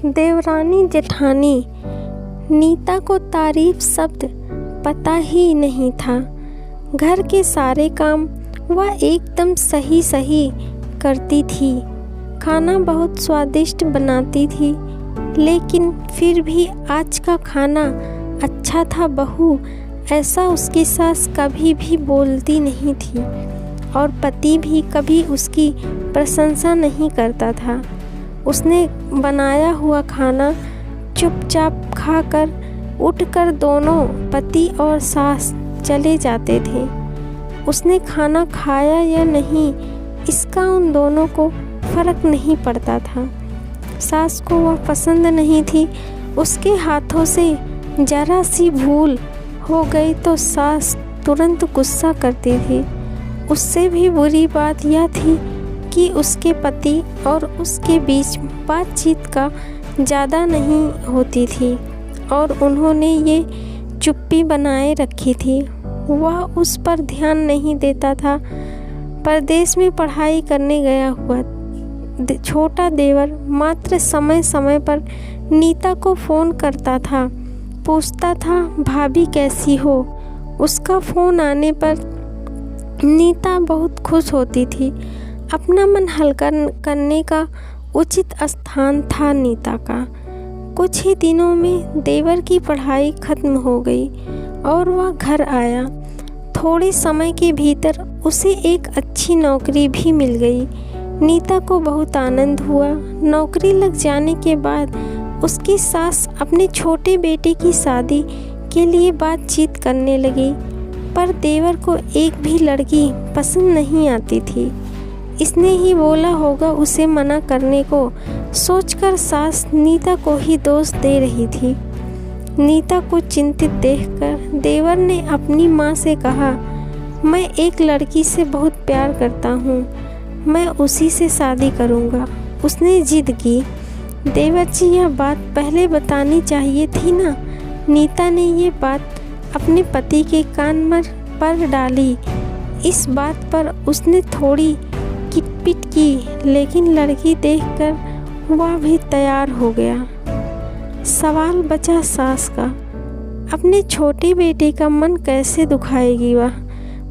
देवरानी जेठानी नीता को तारीफ शब्द पता ही नहीं था। घर के सारे काम वह एकदम सही सही करती थी। खाना बहुत स्वादिष्ट बनाती थी, लेकिन फिर भी आज का खाना अच्छा था बहू, ऐसा उसकी सास कभी भी बोलती नहीं थी और पति भी कभी उसकी प्रशंसा नहीं करता था। उसने बनाया हुआ खाना चुपचाप खाकर उठकर दोनों पति और सास चले जाते थे। उसने खाना खाया या नहीं इसका उन दोनों को फर्क नहीं पड़ता था। सास को वह पसंद नहीं थी। उसके हाथों से जरा सी भूल हो गई तो सास तुरंत गुस्सा करती थी। उससे भी बुरी बात यह थी कि उसके पति और उसके बीच बातचीत का ज़्यादा नहीं होती थी और उन्होंने ये चुप्पी बनाए रखी थी। वह उस पर ध्यान नहीं देता था। परदेश में पढ़ाई करने गया हुआ छोटा देवर मात्र समय समय पर नीता को फ़ोन करता था, पूछता था भाभी कैसी हो। उसका फ़ोन आने पर नीता बहुत खुश होती थी। अपना मन हल्का करने का उचित स्थान था नीता का। कुछ ही दिनों में देवर की पढ़ाई खत्म हो गई और वह घर आया। थोड़े समय के भीतर उसे एक अच्छी नौकरी भी मिल गई। नीता को बहुत आनंद हुआ। नौकरी लग जाने के बाद उसकी सास अपने छोटे बेटे की शादी के लिए बातचीत करने लगी, पर देवर को एक भी लड़की पसंद नहीं आती थी। इसने ही बोला होगा उसे मना करने को, सोचकर सास नीता को ही दोष दे रही थी। नीता को चिंतित देखकर देवर ने अपनी माँ से कहा, मैं एक लड़की से बहुत प्यार करता हूँ, मैं उसी से शादी करूँगा। उसने जिद की। देवर जी यह बात पहले बतानी चाहिए थी ना। नीता ने ये बात अपने पति के कान पर डाली। इस बात पर उसने थोड़ी किटपिट की, लेकिन लड़की देखकर वह भी तैयार हो गया। सवाल बचा सास का, अपने छोटे बेटे का मन कैसे दुखाएगी वह।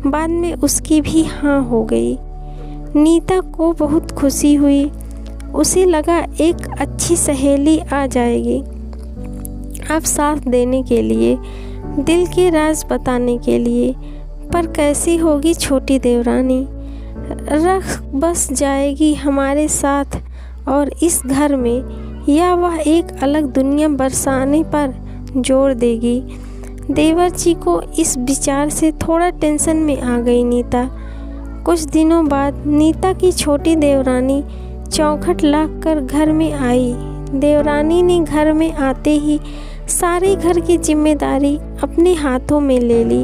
बाद में उसकी भी हाँ हो गई। नीता को बहुत खुशी हुई। उसे लगा एक अच्छी सहेली आ जाएगी अब साथ देने के लिए, दिल के राज बताने के लिए। पर कैसी होगी छोटी देवरानी, रख बस जाएगी हमारे साथ और इस घर में, या वह एक अलग दुनिया बरसाने पर जोर देगी। देवर जी को इस विचार से थोड़ा टेंशन में आ गई नीता। कुछ दिनों बाद नीता की छोटी देवरानी चौखट लाग कर घर में आई। देवरानी ने घर में आते ही सारे घर की जिम्मेदारी अपने हाथों में ले ली।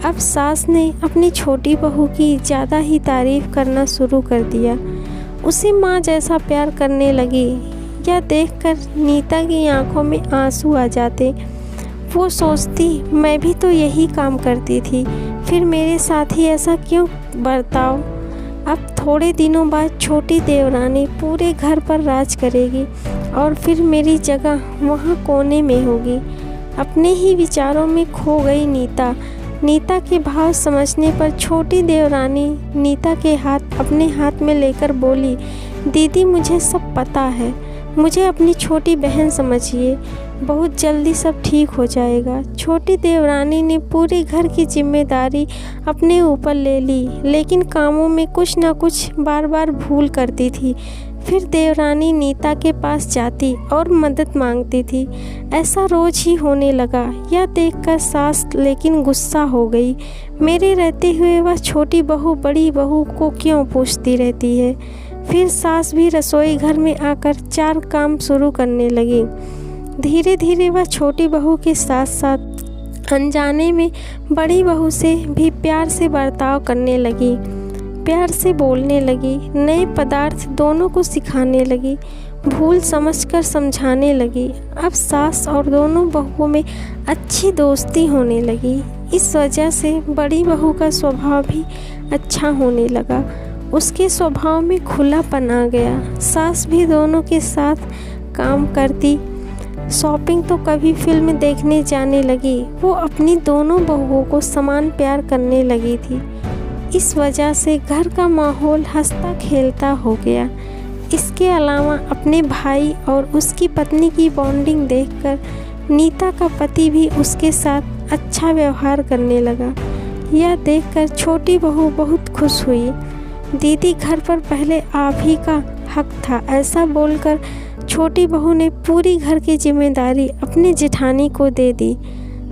अब सास ने अपनी छोटी बहू की ज़्यादा ही तारीफ करना शुरू कर दिया। उसे माँ जैसा प्यार करने लगी। यह देखकर नीता की आंखों में आंसू आ जाते। वो सोचती, मैं भी तो यही काम करती थी, फिर मेरे साथ ही ऐसा क्यों बर्ताव। अब थोड़े दिनों बाद छोटी देवरानी पूरे घर पर राज करेगी और फिर मेरी जगह वहाँ कोने में होगी। अपने ही विचारों में खो गई नीता। नीता के भाव समझने पर छोटी देवरानी नीता के हाथ अपने हाथ में लेकर बोली, दीदी मुझे सब पता है, मुझे अपनी छोटी बहन समझिए, बहुत जल्दी सब ठीक हो जाएगा। छोटी देवरानी ने पूरे घर की जिम्मेदारी अपने ऊपर ले ली, लेकिन कामों में कुछ न कुछ बार बार भूल करती थी। फिर देवरानी नीता के पास जाती और मदद मांगती थी। ऐसा रोज ही होने लगा। यह देखकर सास लेकिन गुस्सा हो गई। मेरे रहते हुए वह छोटी बहू बड़ी बहू को क्यों पूछती रहती है। फिर सास भी रसोई घर में आकर चार काम शुरू करने लगी। धीरे धीरे वह छोटी बहू के साथ साथ अनजाने में बड़ी बहू से भी प्यार से बर्ताव करने लगी, प्यार से बोलने लगी, नए पदार्थ दोनों को सिखाने लगी, भूल समझकर समझाने लगी। अब सास और दोनों बहुओं में अच्छी दोस्ती होने लगी। इस वजह से बड़ी बहू का स्वभाव भी अच्छा होने लगा। उसके स्वभाव में खुलापन आ गया। सास भी दोनों के साथ काम करती, शॉपिंग तो कभी फिल्म देखने जाने लगी। वो अपनी दोनों बहुओं को समान प्यार करने लगी थी। इस वजह से घर का माहौल हंसता खेलता हो गया। इसके अलावा अपने भाई और उसकी पत्नी की बॉन्डिंग देखकर नीता का पति भी उसके साथ अच्छा व्यवहार करने लगा। यह देखकर छोटी बहू बहुत खुश हुई। दीदी घर पर पहले आप ही का हक था, ऐसा बोलकर छोटी बहू ने पूरी घर की जिम्मेदारी अपनी जेठानी को दे दी।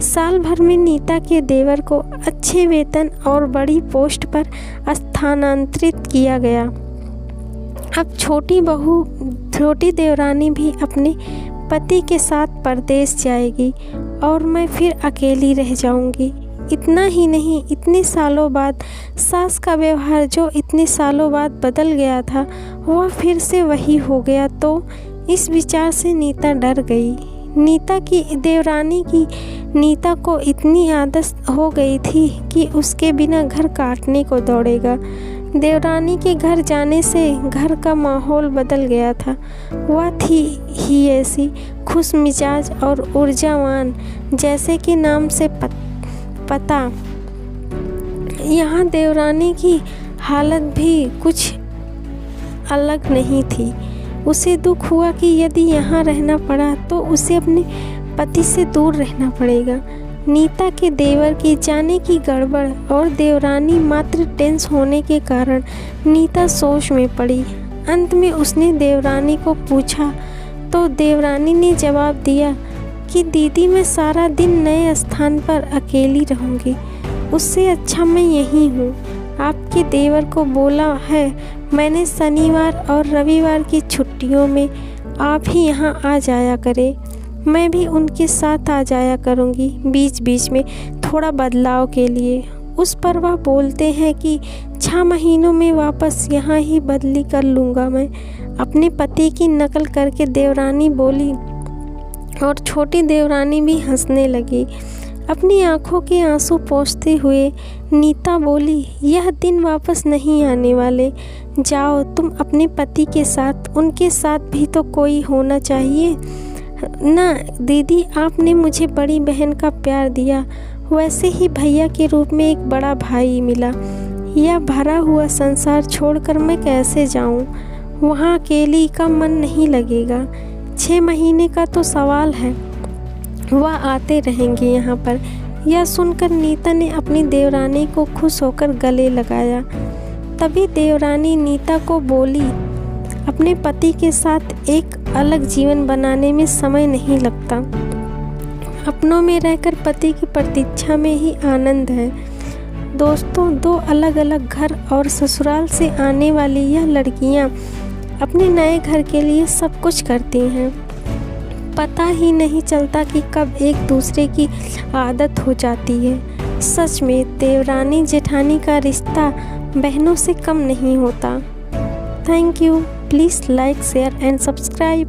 साल भर में नीता के देवर को अच्छे वेतन और बड़ी पोस्ट पर स्थानांतरित किया गया। अब छोटी देवरानी भी अपने पति के साथ परदेश जाएगी और मैं फिर अकेली रह जाऊंगी। इतना ही नहीं, इतने सालों बाद सास का व्यवहार जो इतने सालों बाद बदल गया था वह फिर से वही हो गया। तो इस विचार से नीता डर गई। देवरानी की नीता को इतनी आदत हो गई थी कि उसके बिना घर काटने को दौड़ेगा। देवरानी के घर जाने से घर का माहौल बदल गया था। वह थी ही ऐसी खुश मिजाज और ऊर्जावान जैसे कि नाम से पता। यहाँ देवरानी की हालत भी कुछ अलग नहीं थी। उसे दुख हुआ कि यदि यहाँ रहना पड़ा तो उसे अपने पति से दूर रहना पड़ेगा। नीता के देवर की जाने की गड़बड़ और देवरानी मात्र टेंस होने के कारण नीता सोच में पड़ी। अंत में उसने देवरानी को पूछा तो देवरानी ने जवाब दिया कि दीदी मैं सारा दिन नए स्थान पर अकेली रहूँगी, उससे अच्छा मैं यहीं हूँ। आपके देवर को बोला है मैंने शनिवार और रविवार की छुट्टियों में आप ही यहाँ आ जाया करें, मैं भी उनके साथ आ जाया करूँगी बीच बीच में थोड़ा बदलाव के लिए। उस पर वह बोलते हैं कि 6 महीनों में वापस यहाँ ही बदली कर लूँगा मैं। अपने पति की नकल करके देवरानी बोली और छोटी देवरानी भी हंसने लगी। अपनी आंखों के आंसू पोंछते हुए नीता बोली, यह दिन वापस नहीं आने वाले। जाओ तुम अपने पति के साथ, उनके साथ भी तो कोई होना चाहिए ना। दीदी आपने मुझे बड़ी बहन का प्यार दिया, वैसे ही भैया के रूप में एक बड़ा भाई मिला। यह भरा हुआ संसार छोड़कर मैं कैसे जाऊं? वहाँ अकेली का मन नहीं लगेगा। 6 महीने का तो सवाल है, वह आते रहेंगे यहाँ पर। यह सुनकर नीता ने अपनी देवरानी को खुश होकर गले लगाया। तभी देवरानी नीता को बोली, अपने पति के साथ एक अलग जीवन बनाने में समय नहीं लगता। अपनों में रहकर पति की प्रतीक्षा में ही आनंद है। दोस्तों, 2 अलग अलग घर और ससुराल से आने वाली यह लड़कियां अपने नए घर के लिए सब कुछ करती हैं। पता ही नहीं चलता कि कब एक दूसरे की आदत हो जाती है। सच में देवरानी जेठानी का रिश्ता बहनों से कम नहीं होता। Thank you. Please like, share and subscribe.